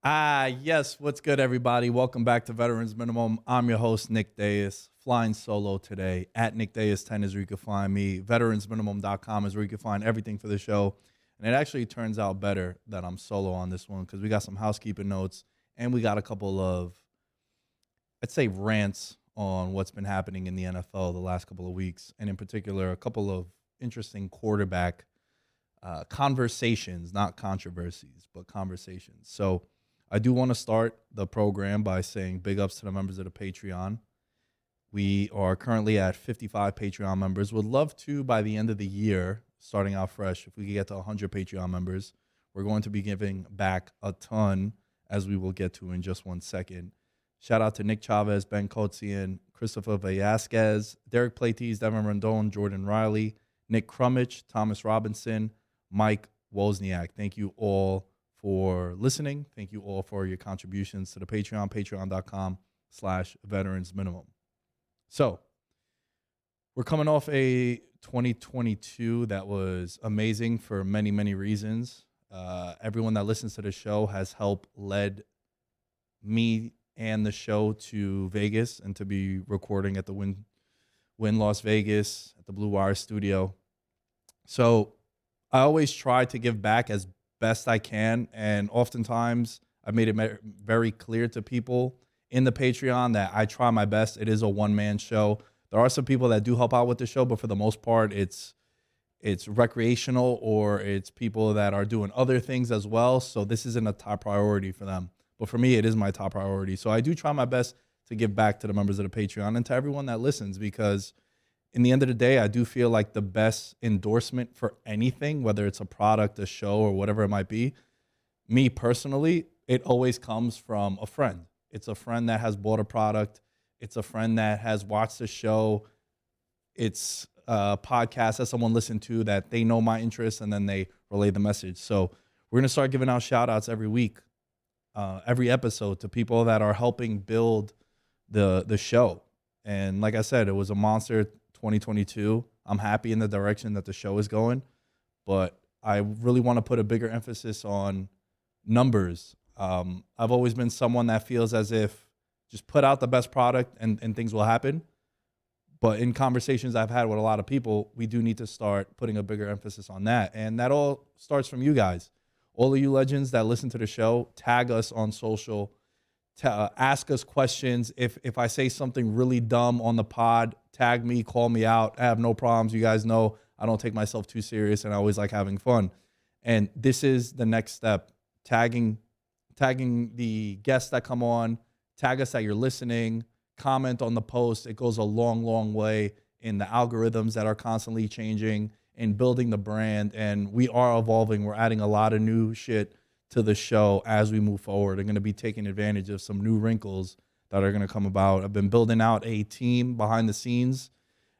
Yes. What's good, everybody? Welcome back to Veterans Minimum. I'm your host, Nick Deus, flying solo today. At Nick Deus 10 is where you can find me. Veteransminimum.com is where you can find everything for the show. And it actually turns out better that I'm solo on this one because we got some housekeeping notes and we got a couple of, I'd say, rants on what's been happening in the NFL the last couple of weeks. And in particular, a couple of interesting quarterback conversations, not controversies, but conversations. So, I do want to start the program by saying big ups to the members of the Patreon. We are currently at 55 Patreon members. Would love to, by the end of the year, starting out fresh, if we could get to 100 Patreon members. We're going to be giving back a ton, as we will get to in just 1 second. Shout out to Nick Chavez, Ben Kotzian, Christopher Velasquez, Derek Platees, Devin Rondon, Jordan Riley, Nick Crummich, Thomas Robinson, Mike Wozniak. Thank you all for listening. Thank you all for your contributions to the Patreon, patreon.com/veteransminimum. So we're coming off a 2022 that was amazing for many, many reasons. Everyone that listens to the show has helped led me and the show to Vegas and to be recording at the Win Las Vegas at the Blue Wire studio. So I always try to give back as best I can, and oftentimes I've made it very clear to people in the Patreon that I try my best. It is a one-man show. There are some people that do help out with the show, but for the most part, it's recreational or it's people that are doing other things as well. So this isn't a top priority for them. But for me, it is my top priority. So I do try my best to give back to the members of the Patreon and to everyone that listens, because in the end of the day, I do feel like the best endorsement for anything, whether it's a product, a show, or whatever it might be, me personally, it always comes from a friend. It's a friend that has bought a product. It's a friend that has watched the show. It's a podcast that someone listened to that they know my interests and then they relay the message. So we're going to start giving out shout outs every week, every episode, to people that are helping build the show. And like I said, it was a monster 2022. I'm happy in the direction that the show is going, but I really want to put a bigger emphasis on numbers. I've always been someone that feels as if just put out the best product and things will happen. But in conversations I've had with a lot of people, we do need to start putting a bigger emphasis on that. And that all starts from you guys. All of you legends that listen to the show, tag us on social, ask us questions. If I say something really dumb on the pod, tag me, call me out. I have no problems. You guys know I don't take myself too serious and I always like having fun. And this is the next step, tagging the guests that come on, tag us that you're listening, comment on the post. It goes a long, long way in the algorithms that are constantly changing and building the brand. And we are evolving. We're adding a lot of new shit to the show as we move forward. I'm going to be taking advantage of some new wrinkles that are going to come about. I've been building out a team behind the scenes,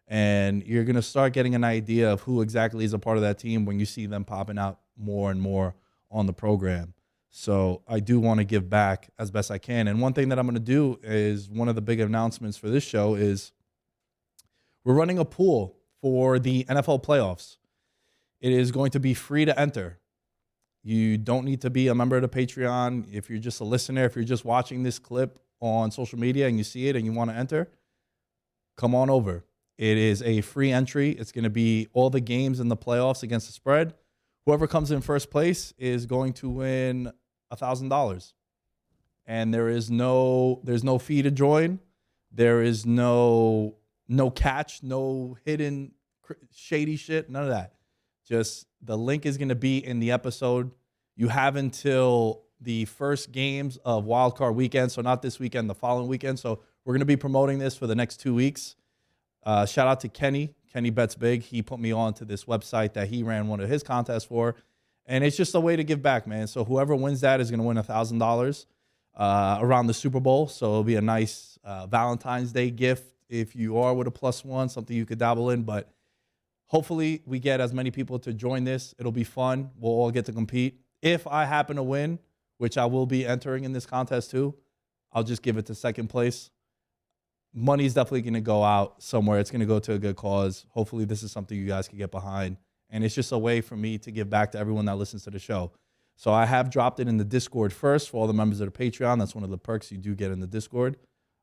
and you're going to start getting an idea of who exactly is a part of that team when you see them popping out more and more on the program. So I do want to give back as best I can. And one thing that I'm going to do is, one of the big announcements for this show is we're running a pool for the NFL playoffs. It is going to be free to enter. You don't need to be a member of the Patreon. If you're just a listener, if you're just watching this clip on social media and you see it and you want to enter, come on over. It is a free entry. It's going to be all the games in the playoffs against the spread. Whoever comes in first place is going to win $1,000. And there's no fee to join. There is no catch, no hidden shady shit, none of that. Just the link is going to be in the episode. You have until the first games of Wild Card weekend, so not this weekend, the following weekend. So we're going to be promoting this for the next 2 weeks. Shout out to Kenny. Kenny Bets Big. He put me on to this website that he ran one of his contests for. And it's just a way to give back, man. So whoever wins that is going to win $1,000 around the Super Bowl. So it'll be a nice Valentine's Day gift if you are with a +1, something you could dabble in. But hopefully we get as many people to join this. It'll be fun. We'll all get to compete. If I happen to win, which I will be entering in this contest too, I'll just give it to second place. Money's definitely going to go out somewhere. It's going to go to a good cause. Hopefully this is something you guys can get behind. And it's just a way for me to give back to everyone that listens to the show. So I have dropped it in the Discord first for all the members of the Patreon. That's one of the perks you do get in the Discord.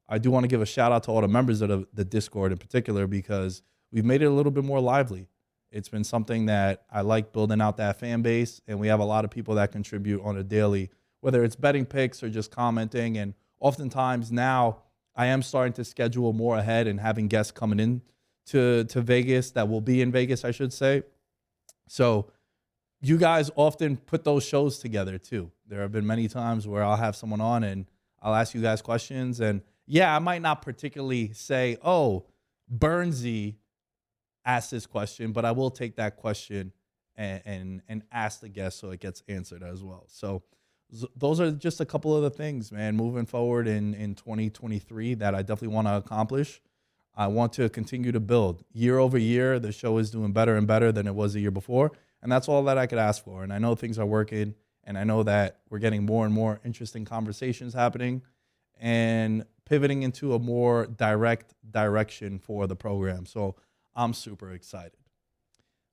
I do want to give a shout out to all the members of the Discord in particular, because we've made it a little bit more lively. It's been something that I like, building out that fan base, and we have a lot of people that contribute on a daily, whether it's betting picks or just commenting. And oftentimes now I am starting to schedule more ahead and having guests coming in to Vegas that will be in Vegas, I should say. So you guys often put those shows together too. There have been many times where I'll have someone on and I'll ask you guys questions. And yeah, I might not particularly say, oh, Burnsy asked this question, but I will take that question and ask the guest so it gets answered as well. So those are just a couple of the things, man, moving forward in 2023 that I definitely want to accomplish. I want to continue to build. Year over year, the show is doing better and better than it was the year before. And that's all that I could ask for. And I know things are working, and I know that we're getting more and more interesting conversations happening and pivoting into a more direct direction for the program. So I'm super excited.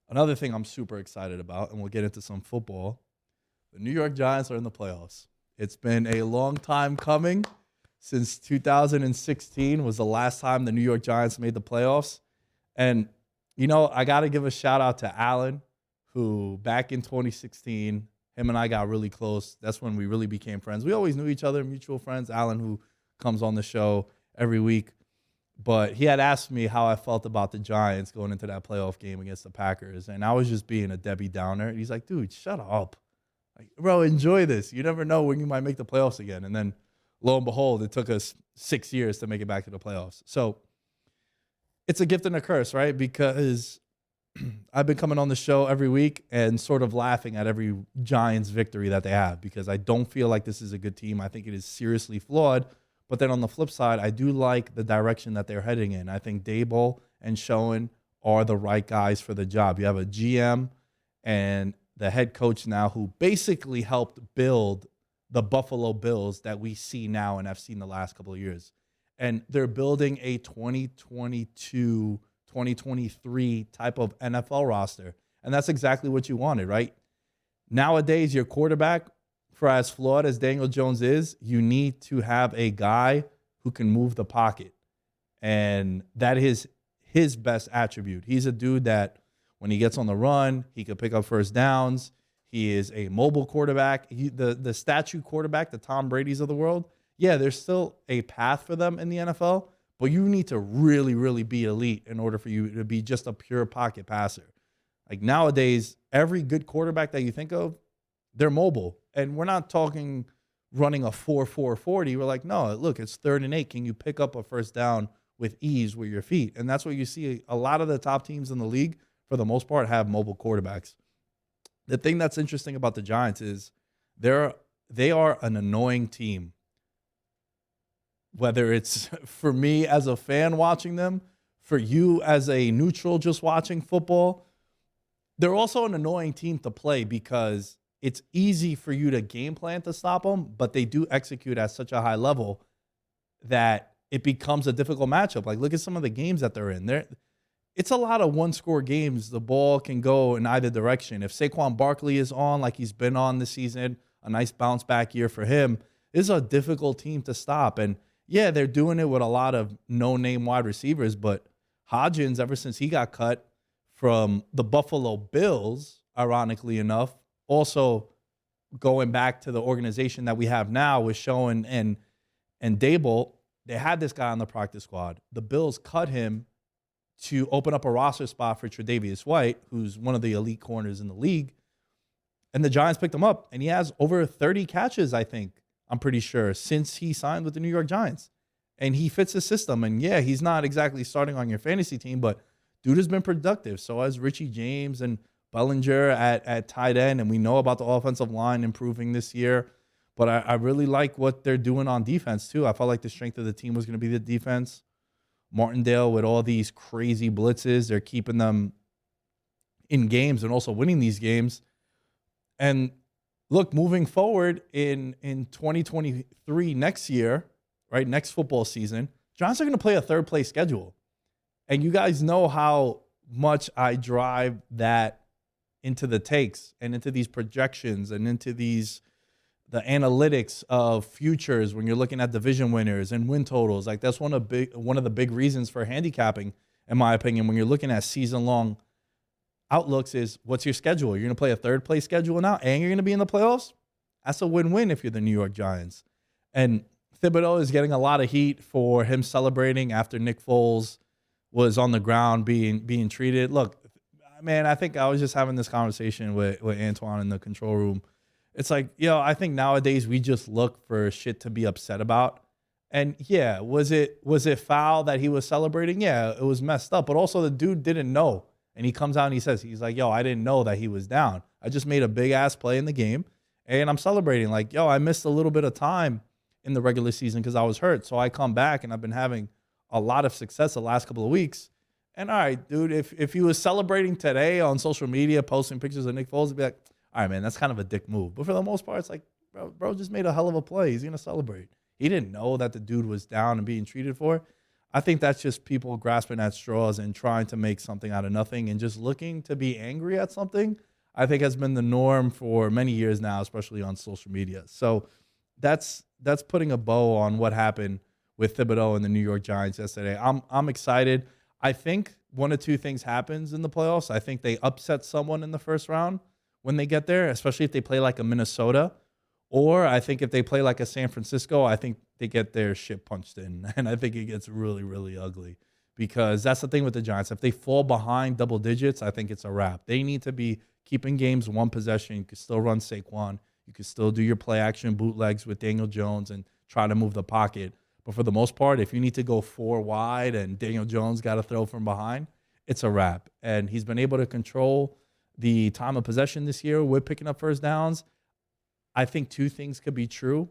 Another thing I'm super excited about, and we'll get into some football, the New York Giants are in the playoffs. It's been a long time coming. Since 2016 was the last time the New York Giants made the playoffs. And, you know, I got to give a shout out to Alan, who back in 2016, him and I got really close. That's when we really became friends. We always knew each other, mutual friends. Alan, who comes on the show every week. But he had asked me how I felt about the Giants going into that playoff game against the Packers. And I was just being a Debbie Downer. And he's like, dude, shut up. Like, bro, enjoy this. You never know when you might make the playoffs again. And then, lo and behold, it took us 6 years to make it back to the playoffs. So it's a gift and a curse, right? Because I've been coming on the show every week and sort of laughing at every Giants victory that they have, because I don't feel like this is a good team. I think it is seriously flawed. But then on the flip side, I do like the direction that they're heading in. I think Daboll and Schoen are the right guys for the job. You have a GM and the head coach now who basically helped build the Buffalo Bills that we see now and have seen the last couple of years. And they're building a 2022, 2023 type of NFL roster. And that's exactly what you wanted, right? Nowadays, your quarterback, for as flawed as Daniel Jones is, you need to have a guy who can move the pocket. And that is his best attribute. He's a dude that when he gets on the run, he can pick up first downs. He is a mobile quarterback. The statue quarterback, the Tom Brady's of the world, yeah, there's still a path for them in the NFL, but you need to really, really be elite in order for you to be just a pure pocket passer. Like nowadays, every good quarterback that you think of, they're mobile. And we're not talking running a 4.4 40. We're like, no, look, it's 3rd and 8. Can you pick up a first down with ease with your feet? And that's what you see. A lot of the top teams in the league, for the most part, have mobile quarterbacks. The thing that's interesting about the Giants is they are an annoying team. Whether it's for me as a fan watching them, for you as a neutral just watching football, they're also an annoying team to play because it's easy for you to game plan to stop them, but they do execute at such a high level that it becomes a difficult matchup. Like, look at some of the games that they're in. It's a lot of one-score games. The ball can go in either direction. If Saquon Barkley is on, like he's been on this season, a nice bounce-back year for him, it's a difficult team to stop. And, yeah, they're doing it with a lot of no-name wide receivers, but Hodgins, ever since he got cut from the Buffalo Bills, ironically enough, also going back to the organization that we have now with Schoen and Daboll, they had this guy on the practice squad. The Bills cut him to open up a roster spot for Tre'Davious White, who's one of the elite corners in the league. And the Giants picked him up, and he has over 30 catches, I think, I'm pretty sure, since he signed with the New York Giants. And he fits the system. And, yeah, he's not exactly starting on your fantasy team, but dude has been productive. So has Richie James and Bellinger at tight end, and we know about the offensive line improving this year. But I really like what they're doing on defense, too. I felt like the strength of the team was going to be the defense. Martindale, with all these crazy blitzes, they're keeping them in games and also winning these games. And look, moving forward in 2023 next year, right, next football season, Giants are going to play a third-place schedule. And you guys know how much I drive that into the takes and into these projections and into the analytics of futures when you're looking at division winners and win totals. Like that's one of the big reasons for handicapping, in my opinion, when you're looking at season long outlooks is what's your schedule? You're going to play a third place schedule now and you're going to be in the playoffs? That's a win-win if you're the New York Giants. And Thibodeau is getting a lot of heat for him celebrating after Nick Foles was on the ground being treated. Look, man, I think I was just having this conversation with Antoine in the control room. It's like, I think nowadays we just look for shit to be upset about. And yeah, was it foul that he was celebrating? Yeah, it was messed up. But also the dude didn't know. And he comes out and he says, he's like, I didn't know that he was down. I just made a big ass play in the game. And I'm celebrating like, I missed a little bit of time in the regular season because I was hurt. So I come back and I've been having a lot of success the last couple of weeks. And all right, dude, if he was celebrating today on social media, posting pictures of Nick Foles, it'd be like, all right, man, that's kind of a dick move. But for the most part, it's like, bro just made a hell of a play. He's going to celebrate. He didn't know that the dude was down and being treated for. I think that's just people grasping at straws and trying to make something out of nothing and just looking to be angry at something, I think has been the norm for many years now, especially on social media. So that's putting a bow on what happened with Thibodeau and the New York Giants yesterday. I'm excited. I think one of two things happens in the playoffs. I think they upset someone in the first round when they get there, especially if they play like a Minnesota. Or I think if they play like a San Francisco, I think they get their shit punched in. And I think it gets really, really ugly. Because that's the thing with the Giants. If they fall behind double digits, I think it's a wrap. They need to be keeping games one possession. You can still run Saquon. You can still do your play action bootlegs with Daniel Jones and try to move the pocket. But for the most part, if you need to go 4 wide and Daniel Jones got to throw from behind, it's a wrap. And he's been able to control the time of possession this year with picking up first downs. I think two things could be true.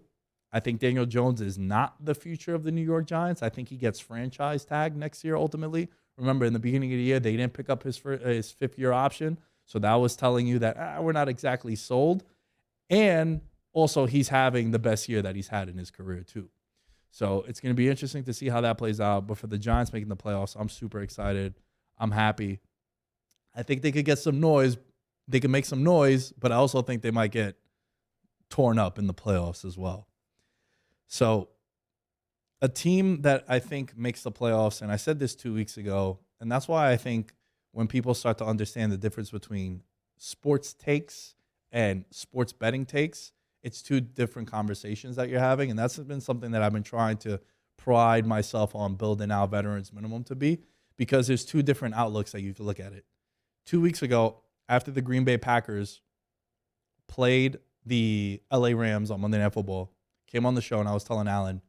I think Daniel Jones is not the future of the New York Giants. I think he gets franchise tag next year ultimately. Remember, in the beginning of the year, they didn't pick up his fifth-year option. So that was telling you that we're not exactly sold. And also, he's having the best year that he's had in his career, too. So it's going to be interesting to see how that plays out. But for the Giants making the playoffs, I'm super excited. I'm happy. I think they could get some noise. They can make some noise, but I also think they might get torn up in the playoffs as well. So a team that I think makes the playoffs, and I said this 2 weeks ago, and that's why I think when people start to understand the difference between sports takes and sports betting takes, it's two different conversations that you're having. And that's been something that I've been trying to pride myself on building out Veterans Minimum to be, because there's two different outlooks that you can look at it. 2 weeks ago, after the Green Bay Packers played the LA Rams on Monday Night Football, came on the show and I was telling Alan,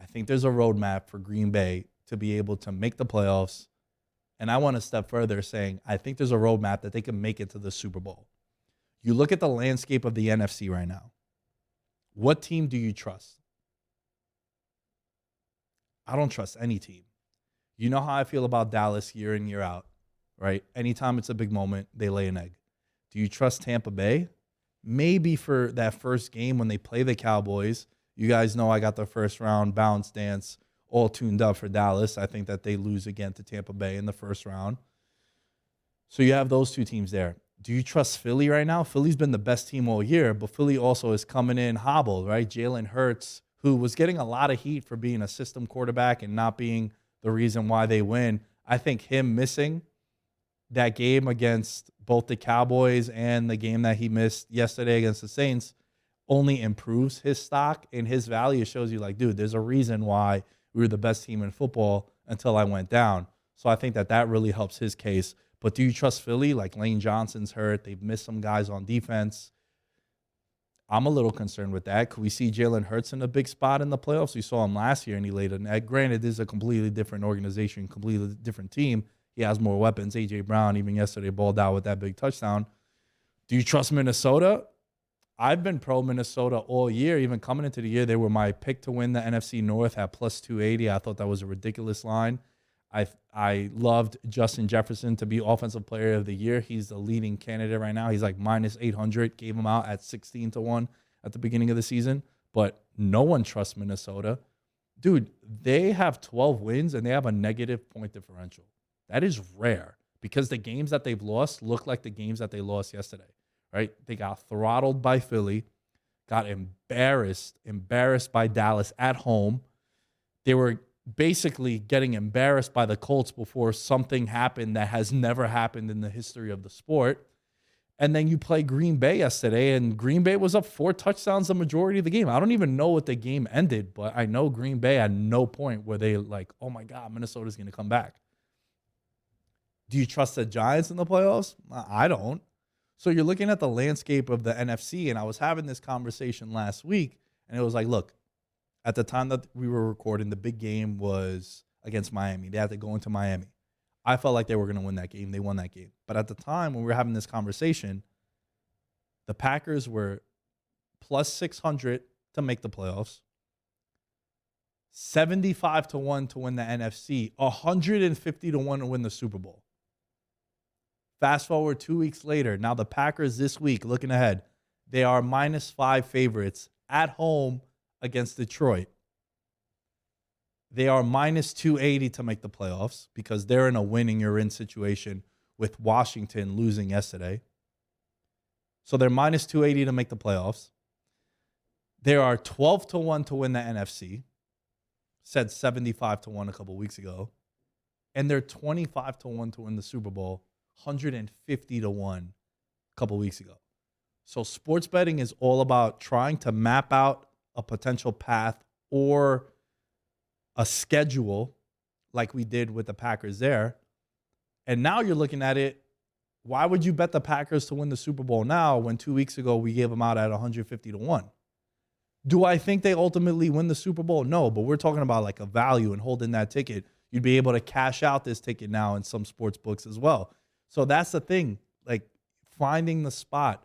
I think there's a roadmap for Green Bay to be able to make the playoffs. And I want to step further saying, I think there's a roadmap that they can make it to the Super Bowl. You look at the landscape of the NFC right now. What team do you trust? I don't trust any team. You know how I feel about Dallas year in, year out, right? Anytime it's a big moment, they lay an egg. Do you trust Tampa Bay? Maybe for that first game when they play the Cowboys. You guys know I got the first round bounce dance all tuned up for Dallas. I think that they lose again to Tampa Bay in the first round. So you have those two teams there. Do you trust Philly right now? Philly's been the best team all year, but Philly also is coming in hobbled, right? Jalen Hurts, who was getting a lot of heat for being a system quarterback and not being the reason why they win. I think him missing that game against both the Cowboys and the game that he missed yesterday against the Saints only improves his stock and his value. Shows you like, dude, there's a reason why we were the best team in football until I went down. So I think that really helps his case. But do you trust Philly? Like Lane Johnson's hurt. They've missed some guys on defense. I'm a little concerned with that. Could we see Jalen Hurts in a big spot in the playoffs? We saw him last year and he laid an egg. Granted, this is a completely different organization, completely different team. He has more weapons. A.J. Brown, even yesterday, balled out with that big touchdown. Do you trust Minnesota? I've been pro Minnesota all year. Even coming into the year, they were my pick to win the NFC North at plus 280. I thought that was a ridiculous line. I loved Justin Jefferson to be Offensive Player of the Year. He's the leading candidate right now. He's like minus 800. Gave him out at 16-1 at the beginning of the season. But no one trusts Minnesota. Dude, they have 12 wins and they have a negative point differential. That is rare. because the games that they've lost look like the games that they lost yesterday, right? They got throttled by Philly, got embarrassed by Dallas at home. They were basically getting embarrassed by the Colts before something happened that has never happened in the history of the sport. And then you play Green Bay yesterday, and Green Bay was up 4 touchdowns the majority of the game. I don't even know what the game ended, but I know Green Bay at no point were they like, oh my God, Minnesota's going to come back. Do you trust the Giants in the playoffs? I don't. So you're looking at the landscape of the NFC, and I was having this conversation last week, and it was like, look, at the time that we were recording, the big game was against Miami. They had to go into Miami. I felt like they were going to win that game. They won that game. But at the time when we were having this conversation, the Packers were plus 600 to make the playoffs, 75-1 to win the NFC, 150-1 to win the Super Bowl. Fast forward 2 weeks later. Now the Packers this week, looking ahead, they are -5 favorites at home against Detroit. They are -280 to make the playoffs because they're in a winning you're in situation with Washington losing yesterday. So they're -280 to make the playoffs. They are 12-1 to win the NFC. Said 75-1 a couple weeks ago. And they're 25-1 to win the Super Bowl, 150-1 a couple weeks ago. So sports betting is all about trying to map out a potential path or a schedule like we did with the Packers there. And now you're looking at it, why would you bet the Packers to win the Super Bowl now when 2 weeks ago we gave them out at 150-1? Do I think they ultimately win the Super Bowl? No, but we're talking about like a value and holding that ticket. You'd be able to cash out this ticket now in some sports books as well. So that's the thing, like finding the spot.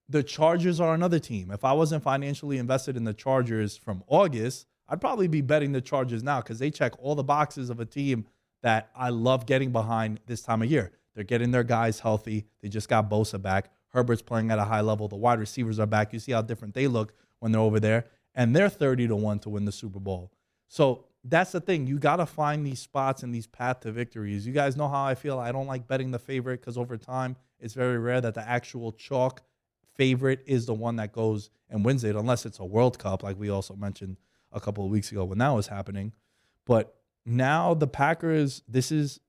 The Chargers are another team. If I wasn't financially invested in the Chargers from August, I'd probably be betting the Chargers now because they check all the boxes of a team that I love getting behind this time of year. They're getting their guys healthy. They just got Bosa back. Herbert's playing at a high level. The wide receivers are back. You see how different they look when they're over there. And they're 30-1 to win the Super Bowl. So that's the thing. You got to find these spots and these path to victories. You guys know how I feel. I don't like betting the favorite because over time, it's very rare that the actual chalk favorite is the one that goes and wins it, unless it's a World Cup, like we also mentioned a couple of weeks ago when that was happening. But now the Packers, this is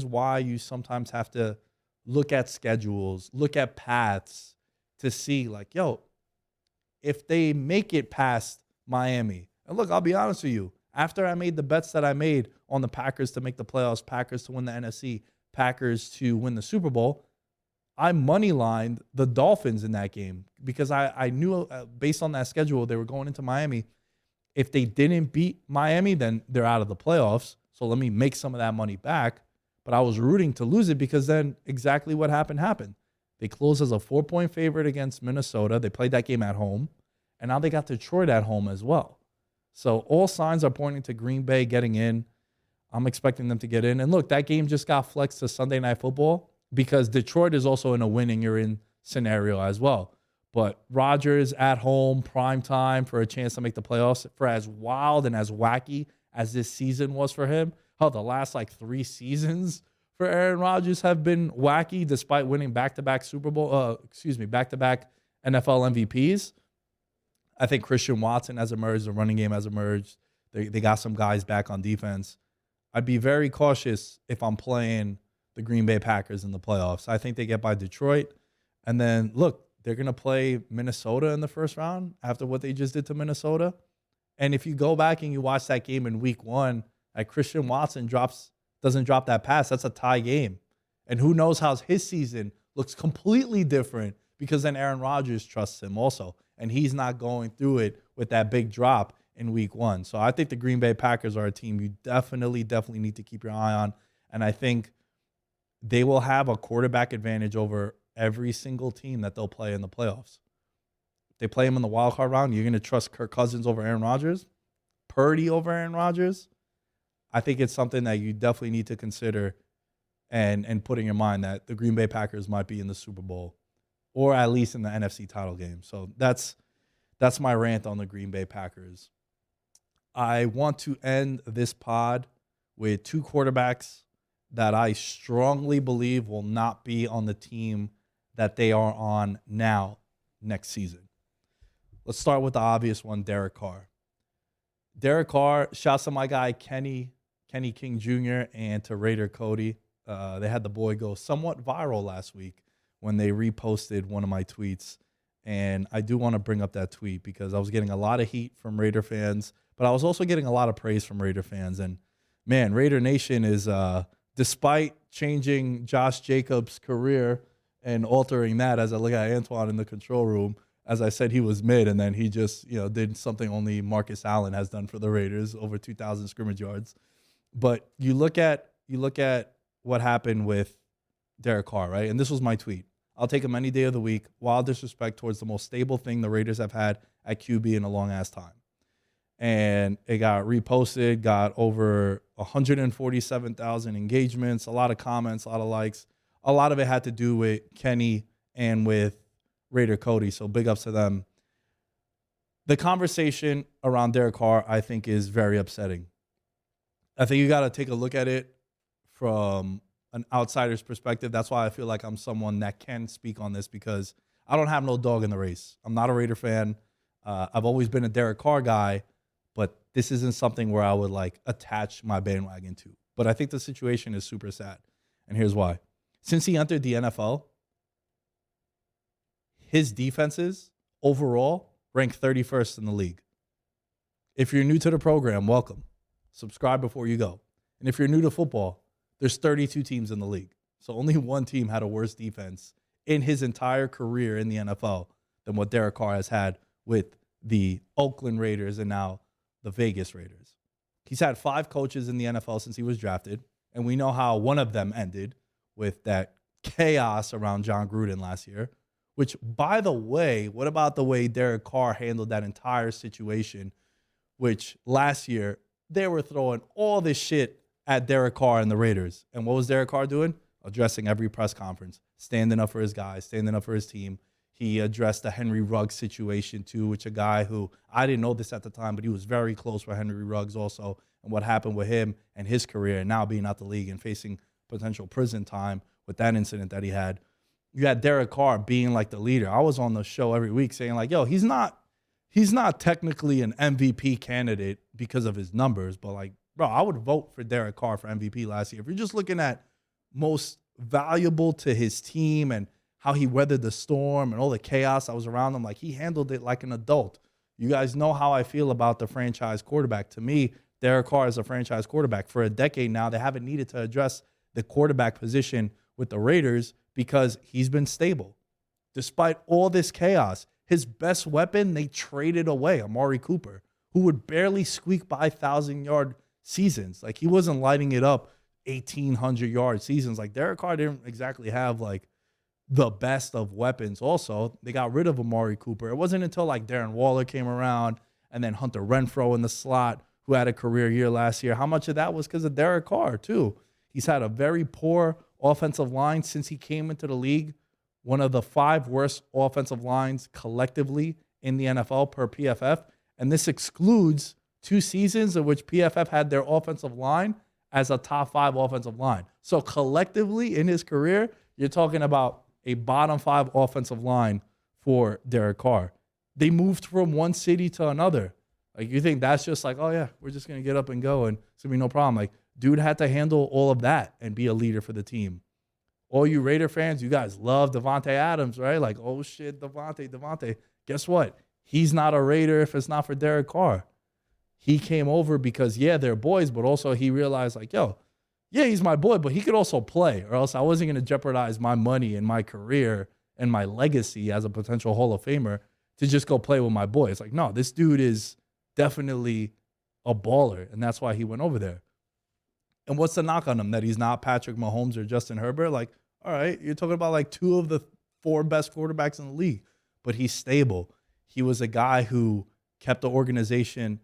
why you sometimes have to look at schedules, look at paths to see like, yo, if they make it past Miami. And look, I'll be honest with you. After I made the bets that I made on the Packers to make the playoffs, Packers to win the NFC, Packers to win the Super Bowl, I moneylined the Dolphins in that game because I knew based on that schedule, they were going into Miami. If they didn't beat Miami, then they're out of the playoffs. So let me make some of that money back. But I was rooting to lose it because then exactly what happened. They closed as a 4-point favorite against Minnesota. They played that game at home. And now they got Detroit at home as well. So all signs are pointing to Green Bay getting in. I'm expecting them to get in. And look, that game just got flexed to Sunday Night Football because Detroit is also in a winning you're in scenario as well. But Rodgers at home, prime time for a chance to make the playoffs, for as wild and as wacky as this season was for him. How the last like 3 seasons for Aaron Rodgers have been wacky despite winning back-to-back back-to-back NFL MVPs. I think Christian Watson has emerged. The running game has emerged. They got some guys back on defense. I'd be very cautious if I'm playing the Green Bay Packers in the playoffs. I think they get by Detroit. And then, look, they're going to play Minnesota in the first round after what they just did to Minnesota. And if you go back and you watch that game in week 1, like Christian Watson doesn't drop that pass, that's a tie game. And who knows how his season looks completely different because then Aaron Rodgers trusts him also. And he's not going through it with that big drop in week 1. So I think the Green Bay Packers are a team you definitely need to keep your eye on. And I think they will have a quarterback advantage over every single team that they'll play in the playoffs. If they play him in the wild card round, you're going to trust Kirk Cousins over Aaron Rodgers, Purdy over Aaron Rodgers. I think it's something that you definitely need to consider and put in your mind that the Green Bay Packers might be in the Super Bowl or at least in the NFC title game. So that's my rant on the Green Bay Packers. I want to end this pod with 2 quarterbacks that I strongly believe will not be on the team that they are on now next season. Let's start with the obvious one, Derek Carr. Derek Carr, shouts to my guy Kenny King Jr. and to Raider Cody. They had the boy go somewhat viral last week when they reposted one of my tweets. And I do want to bring up that tweet because I was getting a lot of heat from Raider fans, but I was also getting a lot of praise from Raider fans. And man, Raider Nation is, despite changing Josh Jacobs' career and altering that, as I look at Antoine in the control room, as I said, he was mid, and then he just did something only Marcus Allen has done for the Raiders, over 2,000 scrimmage yards. But you look at what happened with Derek Carr, right? And this was my tweet. I'll take him any day of the week. Wild disrespect towards the most stable thing the Raiders have had at QB in a long-ass time. And it got reposted, got over 147,000 engagements, a lot of comments, a lot of likes. A lot of it had to do with Kenny and with Raider Cody, so big ups to them. The conversation around Derek Carr, I think, is very upsetting. I think you got to take a look at it from an outsider's perspective. That's why I feel like I'm someone that can speak on this, because I don't have no dog in the race. I'm not a Raider fan. I've always been a Derek Carr guy, but this isn't something where I would attach my bandwagon to. But I think the situation is super sad, and here's why. Since he entered the NFL, his defenses overall rank 31st in the league. If you're new to the program, welcome. Subscribe before you go. And if you're new to football, there's 32 teams in the league. So only one team had a worse defense in his entire career in the NFL than what Derek Carr has had with the Oakland Raiders and now the Vegas Raiders. He's had 5 coaches in the NFL since he was drafted, and we know how one of them ended with that chaos around John Gruden last year, which, by the way, what about the way Derek Carr handled that entire situation, which last year they were throwing all this shit at Derek Carr and the Raiders. And what was Derek Carr doing? Addressing every press conference, standing up for his guys, standing up for his team. He addressed the Henry Ruggs situation too, which a guy who, I didn't know this at the time, but he was very close with Henry Ruggs also, and what happened with him and his career, and now being out the league and facing potential prison time with that incident that he had. You had Derek Carr being like the leader. I was on the show every week saying yo, he's not technically an MVP candidate because of his numbers, but bro, I would vote for Derek Carr for MVP last year. If you're just looking at most valuable to his team and how he weathered the storm and all the chaos that was around him, he handled it like an adult. You guys know how I feel about the franchise quarterback. To me, Derek Carr is a franchise quarterback. For a decade now, they haven't needed to address the quarterback position with the Raiders because he's been stable. Despite all this chaos, his best weapon, they traded away, Amari Cooper, who would barely squeak by 1,000-yard seasons. He wasn't lighting it up 1,800-yard seasons. Derek Carr didn't exactly have the best of weapons. Also, they got rid of Amari Cooper. It wasn't until Darren Waller came around and then Hunter Renfrow in the slot, who had a career year last year. How much of that was because of Derek Carr too? He's had a very poor offensive line since he came into the league. One of the 5 worst offensive lines collectively in the NFL per PFF. And this excludes 2 seasons in which PFF had their offensive line as a top 5 offensive line. So collectively in his career, you're talking about a bottom 5 offensive line for Derek Carr. They moved from one city to another. You think that's just oh yeah, we're just going to get up and go and it's going to be no problem. Dude had to handle all of that and be a leader for the team. All you Raider fans, you guys love Devontae Adams, right? Oh shit, Devontae. Guess what? He's not a Raider if it's not for Derek Carr. He came over because, yeah, they're boys, but also he realized yo, yeah, he's my boy, but he could also play, or else I wasn't going to jeopardize my money and my career and my legacy as a potential Hall of Famer to just go play with my boy. It's no, this dude is definitely a baller, and that's why he went over there. And what's the knock on him? That he's not Patrick Mahomes or Justin Herbert? All right, you're talking about 2 of the 4 best quarterbacks in the league, but he's stable. He was a guy who kept the organization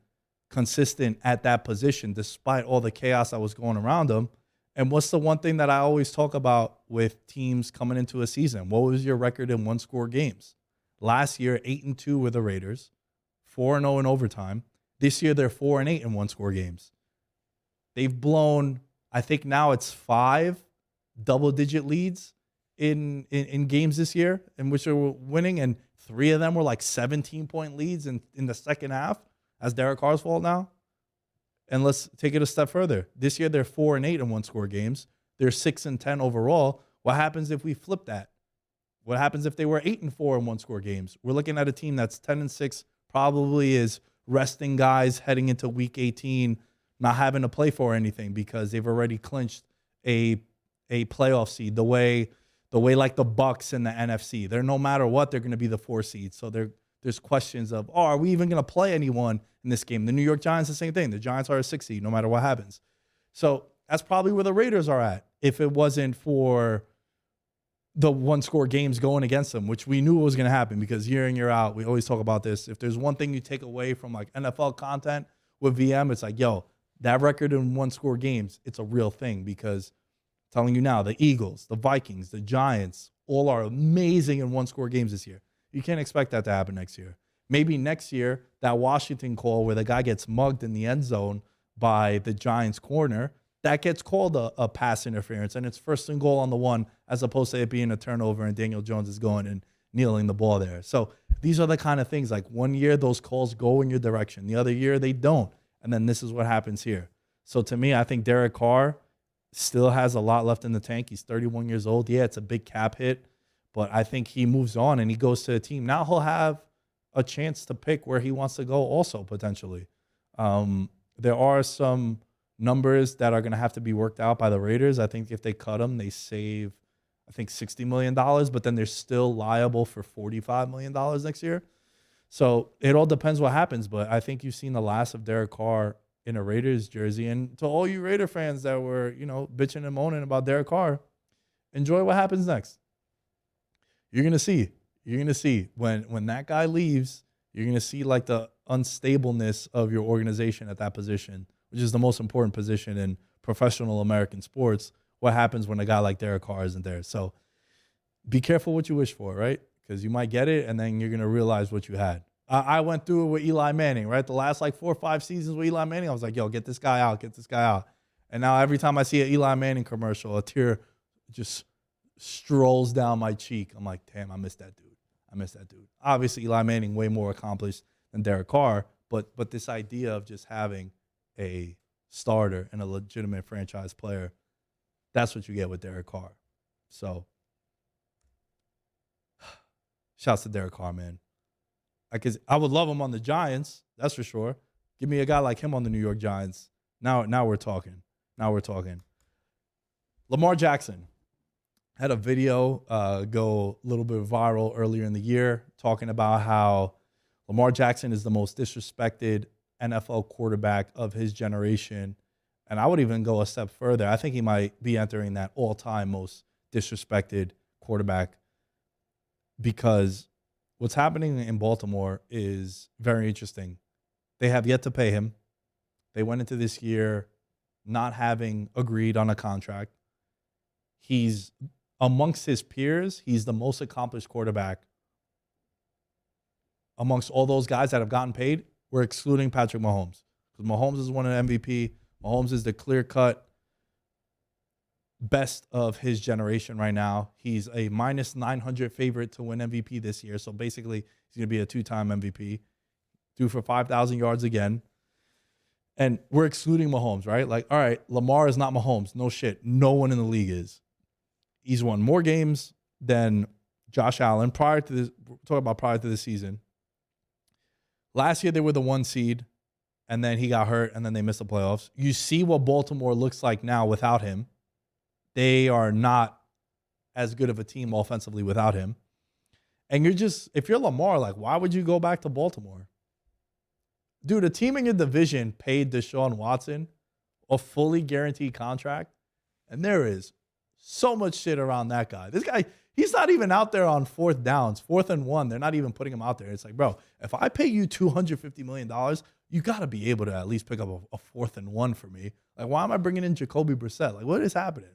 consistent at that position despite all the chaos that was going around him. And what's the one thing that I always talk about with teams coming into a season? What was your record in one-score games? Last year, 8-2 were the Raiders, 4-0 in overtime. This year, they're 4-8 in one-score games. They've blown, I think now it's 5 double-digit leads in games this year in which they were winning, and 3 of them were like 17-point leads in the second half. That's Derek Carr's fault now. And let's take it a step further. This year they're 4-8 in one-score games. They're 6-10 overall. What happens if we flip that? What happens if they were 8-4 in one-score games? We're looking at a team that's 10-6, probably is resting guys heading into week 18, not having to play for anything because they've already clinched a playoff seed. The way like the Bucks in the NFC, they're no matter what, they're going to be the 4 seed. So there's questions of, are we even going to play anyone in this game? The New York Giants, the same thing. The Giants are a 6 seed no matter what happens. So that's probably where the Raiders are at if it wasn't for the one-score games going against them, which we knew was going to happen because year in, year out, we always talk about this. If there's one thing you take away from like NFL content with VM, it's like, yo, that record in one-score games, it's a real thing because I'm telling you now, the Eagles, the Vikings, the Giants, all are amazing in one-score games this year. You can't expect that to happen next year. Maybe next year, that Washington call where the guy gets mugged in the end zone by the Giants corner, that gets called a pass interference, and it's 1st and goal on the 1 as opposed to it being a turnover and Daniel Jones is going and kneeling the ball there. So these are the kind of things, like one year those calls go in your direction. The other year they don't. And then this is what happens here. So to me, I think Derek Carr still has a lot left in the tank. He's 31 years old. Yeah, it's a big cap hit, but I think he moves on and he goes to a team. Now he'll have a chance to pick where he wants to go also potentially. There are some numbers that are going to have to be worked out by the Raiders. I think if they cut him, they save, I think, $60 million, but then they're still liable for $45 million next year. So it all depends what happens, but I think you've seen the last of Derek Carr in a Raiders jersey. And to all you Raider fans that were, bitching and moaning about Derek Carr, enjoy what happens next. You're going to see. You're going to see when that guy leaves, you're going to see like the unstableness of your organization at that position, which is the most important position in professional American sports. What happens when a guy like Derek Carr isn't there? So be careful what you wish for, right? Because you might get it, and then you're going to realize what you had. I went through it with Eli Manning, right? The last 4 or 5 seasons with Eli Manning, I was like, yo, get this guy out, get this guy out. And now every time I see an Eli Manning commercial, a tear just strolls down my cheek. I'm like, damn, I miss that dude. Obviously, Eli Manning way more accomplished than Derek Carr, but this idea of just having a starter and a legitimate franchise player, that's what you get with Derek Carr. So, shouts to Derek Carr, man. I would love him on the Giants, that's for sure. Give me a guy like him on the New York Giants. Now we're talking. Lamar Jackson had a video go a little bit viral earlier in the year talking about how Lamar Jackson is the most disrespected NFL quarterback of his generation. And I would even go a step further. I think he might be entering that all-time most disrespected quarterback because what's happening in Baltimore is very interesting. They have yet to pay him. They went into this year not having agreed on a contract. He's amongst his peers, he's the most accomplished quarterback amongst all those guys that have gotten paid. We're excluding Patrick Mahomes because Mahomes is one of the MVP. Mahomes is the clear-cut best of his generation right now. He's a minus 900 favorite to win MVP this year. So basically, he's going to be a 2-time MVP, due for 5,000 yards again. And we're excluding Mahomes, right? Like, all right, Lamar is not Mahomes. No shit. No one in the league is. He's won more games than Josh Allen prior to the season. Last year, they were the 1 seed, and then he got hurt, and then they missed the playoffs. You see what Baltimore looks like now without him. They are not as good of a team offensively without him. And if you're Lamar, like, why would you go back to Baltimore? Dude, a team in your division paid Deshaun Watson a fully guaranteed contract, and there is so much shit around that guy. This guy, he's not even out there on 4th downs, 4th and 1. They're not even putting him out there. It's like, bro, if I pay you $250 million, you got to be able to at least pick up a 4th and 1 for me. Like, why am I bringing in Jacoby Brissett? Like, what is happening?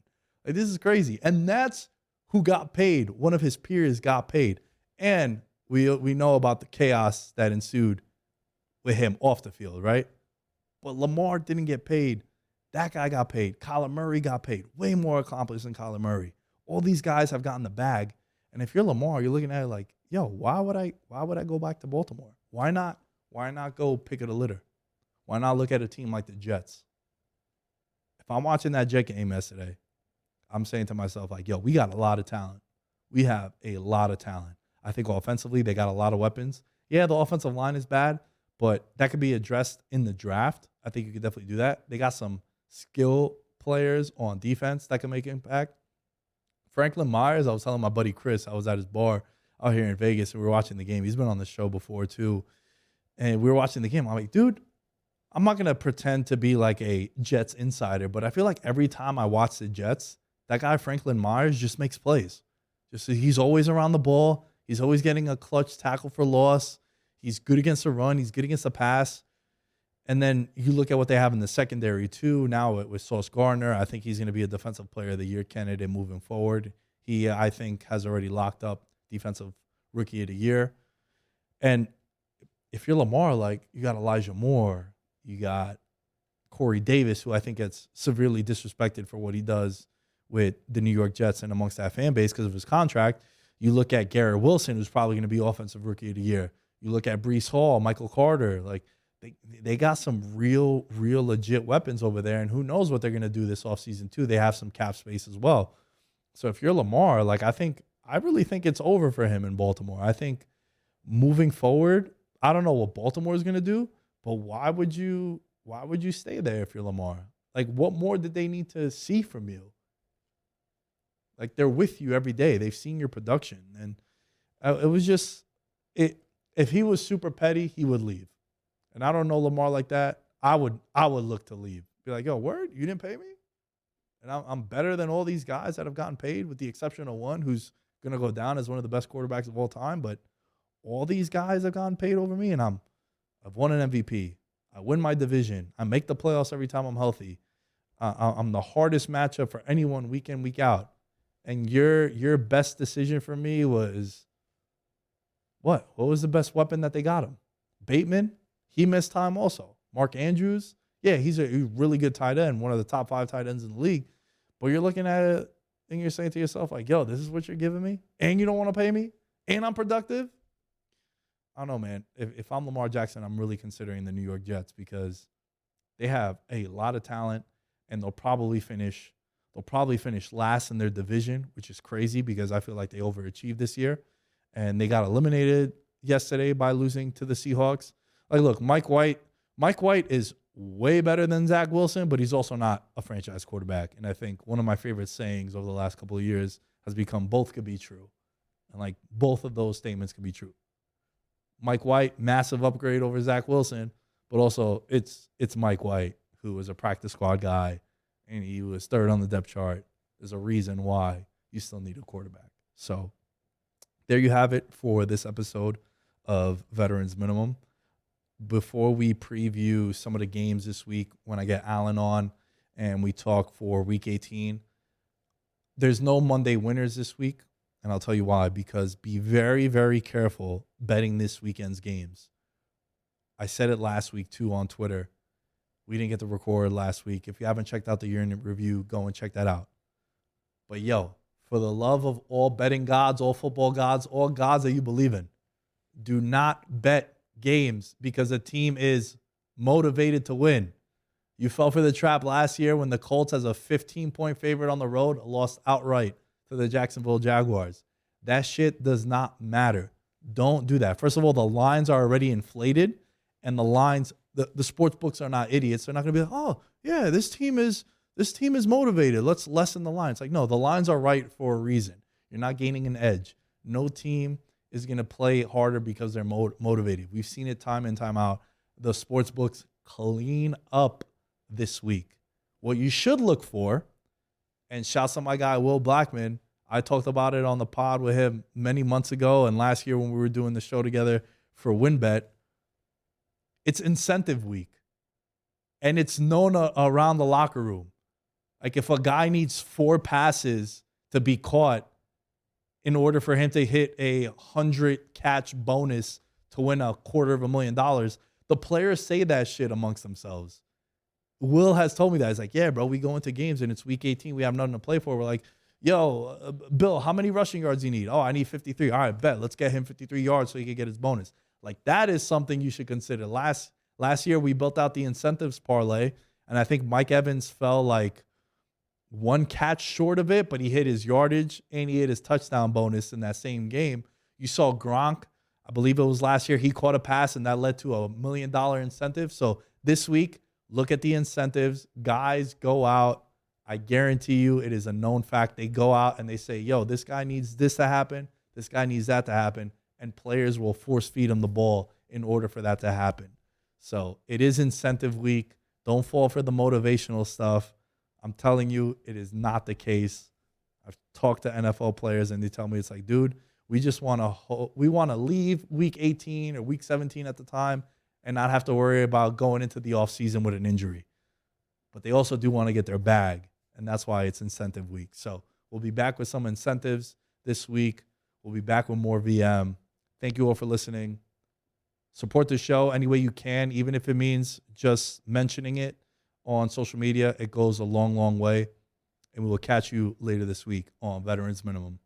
Like, this is crazy. And that's who got paid. One of his peers got paid. And we know about the chaos that ensued with him off the field, right? But Lamar didn't get paid That guy got paid. Kyler Murray got paid. Way more accomplished than Kyler Murray. All these guys have gotten the bag. And if you're Lamar, you're looking at it like, yo, why would I go back to Baltimore? Why not go pick of the litter? Why not look at a team like the Jets? If I'm watching that Jet game yesterday, I'm saying to myself, like, yo, we got a lot of talent. We have a lot of talent. I think offensively, they got a lot of weapons. Yeah, the offensive line is bad, but that could be addressed in the draft. I think you could definitely do that. They got some skill players on defense that can make impact. Franklin Myers, I was telling my buddy Chris, I was at his bar out here in Vegas, and we were watching the game. He's been on the show before, too. And we were watching the game. I'm like, dude, I'm not going to pretend to be like a Jets insider, but I feel like every time I watch the Jets, that guy Franklin Myers just makes plays. He's always around the ball. He's always getting a clutch tackle for loss. He's good against the run. He's good against the pass. And then you look at what they have in the secondary, too. Now with Sauce Gardner, I think he's going to be a Defensive Player of the Year candidate moving forward. He, I think, has already locked up Defensive Rookie of the Year. And if you're Lamar, like, you got Elijah Moore, you got Corey Davis, who I think gets severely disrespected for what he does with the New York Jets and amongst that fan base because of his contract. You look at Garrett Wilson, who's probably going to be Offensive Rookie of the Year. You look at Breece Hall, Michael Carter. Like, they got some real legit weapons over there, and who knows what they're going to do this offseason, too. They have some cap space as well. So if you're Lamar, like, I really think it's over for him in Baltimore. I think moving forward, I don't know what Baltimore is going to do, but why would you stay there if you're Lamar? Like, what more did they need to see from you? Like, they're with you every day. They've seen your production. And it was just, if he was super petty, he would leave. And I don't know Lamar like that. I would look to leave. Be like, yo, word, you didn't pay me? And I'm better than all these guys that have gotten paid, with the exception of one who's going to go down as one of the best quarterbacks of all time. But all these guys have gotten paid over me, and I've won an MVP. I win my division. I make the playoffs every time I'm healthy. I'm the hardest matchup for anyone week in, week out. And your best decision for me was what? What was the best weapon that they got him? Bateman? He missed time also. Mark Andrews? Yeah, he's a really good tight end, one of the top 5 tight ends in the league. But you're looking at it and you're saying to yourself, like, yo, this is what you're giving me? And you don't want to pay me? And I'm productive? I don't know, man. If I'm Lamar Jackson, I'm really considering the New York Jets because they have a lot of talent, and they'll probably finish last in their division, which is crazy because I feel like they overachieved this year. And they got eliminated yesterday by losing to the Seahawks. Like, look, Mike White is way better than Zach Wilson, but he's also not a franchise quarterback. And I think one of my favorite sayings over the last couple of years has become both could be true. And, like, both of those statements could be true. Mike White, massive upgrade over Zach Wilson, but also it's Mike White, who was a practice squad guy, and he was third on the depth chart. There's a reason why you still need a quarterback. So there you have it for this episode of Veterans Minimum. Before we preview some of the games this week, when I get Alan on and we talk for Week 18, there's no Monday winners this week, and I'll tell you why. Because be very, very careful betting this weekend's games. I said it last week, too, on Twitter. We didn't get to record last week. If you haven't checked out the year in review, go and check that out. But, yo, for the love of all betting gods, all football gods, all gods that you believe in, do not bet games because a team is motivated to win. You fell for the trap last year when the Colts, as a 15-point favorite on the road, lost outright to the Jacksonville Jaguars. That shit does not matter. Don't do that. First of all, the lines are already inflated, and the lines, the sports books are not idiots. They're not going to be like, oh, yeah, this team is motivated. Let's lessen the lines. Like, no, the lines are right for a reason. You're not gaining an edge. No team is going to play harder because they're motivated. We've seen it time in, time out. The sports books clean up this week. What you should look for, and shouts to my guy Will Blackman, I talked about it on the pod with him many months ago and last year when we were doing the show together for WinBet. It's incentive week, and it's known around the locker room. Like, if a guy needs 4 passes to be caught in order for him to hit a 100-catch bonus to win $250,000, the players say that shit amongst themselves. Will has told me that. He's like, yeah, bro, we go into games and it's week 18. We have nothing to play for. We're like, yo, Bill, how many rushing yards do you need? Oh, I need 53. All right, bet. Let's get him 53 yards so he can get his bonus. Like, that is something you should consider. Last year, we built out the incentives parlay, and I think Mike Evans fell like one catch short of it, but he hit his yardage and he hit his touchdown bonus in that same game. You saw Gronk, I believe it was last year, he caught a pass and that led to a $1 million incentive. So this week, look at the incentives. Guys go out. I guarantee you it is a known fact. They go out and they say, yo, this guy needs this to happen. This guy needs that to happen. And players will force feed him the ball in order for that to happen. So it is incentive week. Don't fall for the motivational stuff. I'm telling you, it is not the case. I've talked to NFL players and they tell me it's like, dude, we just want to leave week 18 or week 17 at the time and not have to worry about going into the offseason with an injury. But they also do want to get their bag, and that's why it's incentive week. So we'll be back with some incentives this week. We'll be back with more VM. Thank you all for listening. Support the show any way you can, even if it means just mentioning it on social media. It goes a long, long way. And we will catch you later this week on Veterans Minimum.